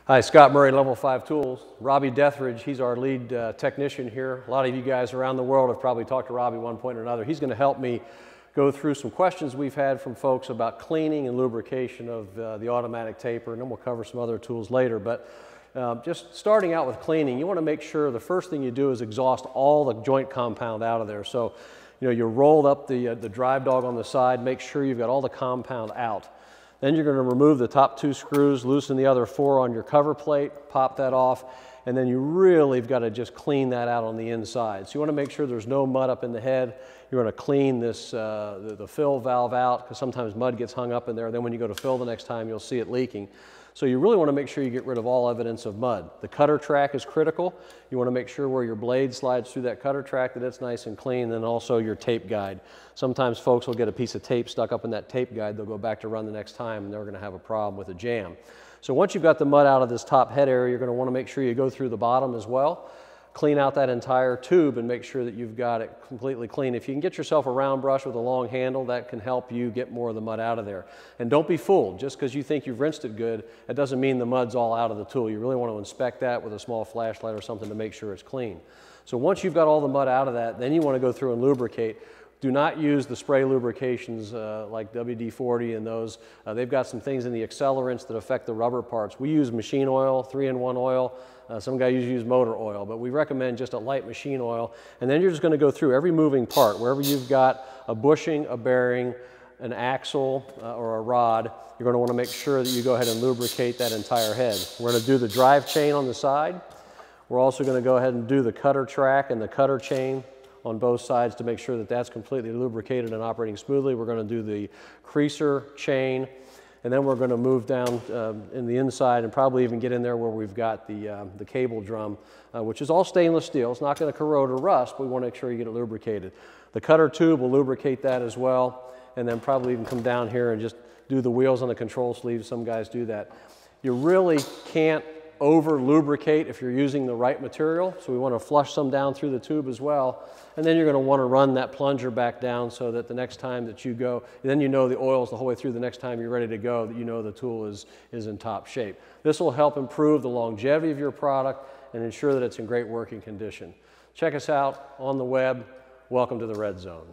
Hi, Scott Murray, Level 5 Tools. Robbie Dethridge, he's our lead technician here. A lot of you guys around the world have probably talked to Robbie at one point or another. He's going to help me go through some questions we've had from folks about cleaning and lubrication of the automatic taper, and then we'll cover some other tools later. But just starting out with cleaning, you want to make sure the first thing you do is exhaust all the joint compound out of there. So, you know, you rolled up the drive dog on the side, make sure you've got all the compound out. Then you're going to remove the top 2 screws, loosen the other 4 on your cover plate, pop that off, and then you really have got to just clean that out on the inside. So you want to make sure there's no mud up in the head. You're going to clean this, the fill valve out, because sometimes mud gets hung up in there. Then when you go to fill the next time, you'll see it leaking. So you really want to make sure you get rid of all evidence of mud. The cutter track is critical. You want to make sure where your blade slides through that cutter track that it's nice and clean, and then also your tape guide. Sometimes folks will get a piece of tape stuck up in that tape guide. They'll go back to run the next time, and they're going to have a problem with a jam. So once you've got the mud out of this top head area, you're going to want to make sure you go through the bottom as well. Clean out that entire tube and make sure that you've got it completely clean. If you can get yourself a round brush with a long handle, that can help you get more of the mud out of there. And don't be fooled. Just because you think you've rinsed it good, that doesn't mean the mud's all out of the tool. You really want to inspect that with a small flashlight or something to make sure it's clean. So once you've got all the mud out of that, then you want to go through and lubricate. Do not use the spray lubrications like WD-40 and those. They've got some things in the accelerants that affect the rubber parts. We use machine oil, 3-in-1 oil. Some guys usually use motor oil, but we recommend just a light machine oil. And then you're just going to go through every moving part. Wherever you've got a bushing, a bearing, an axle, or a rod, you're going to want to make sure that you go ahead and lubricate that entire head. We're going to do the drive chain on the side. We're also going to go ahead and do the cutter track and the cutter chain on both sides to make sure that that's completely lubricated and operating smoothly. We're going to do the creaser chain, and then we're going to move down in the inside and probably even get in there where we've got the cable drum, which is all stainless steel. It's not going to corrode or rust, but we want to make sure you get it lubricated. The cutter tube will lubricate that as well, and then probably even come down here and just do the wheels on the control sleeve. Some guys do that. You really can't over lubricate if you're using the right material, so we want to flush some down through the tube as well. And then you're going to want to run that plunger back down so that the next time that you go, then you know the oil's the whole way through. The next time you're ready to go, that you know the tool is in top shape. This will help improve the longevity of your product and ensure that it's in great working condition. Check us out on the web. Welcome to the Red Zone.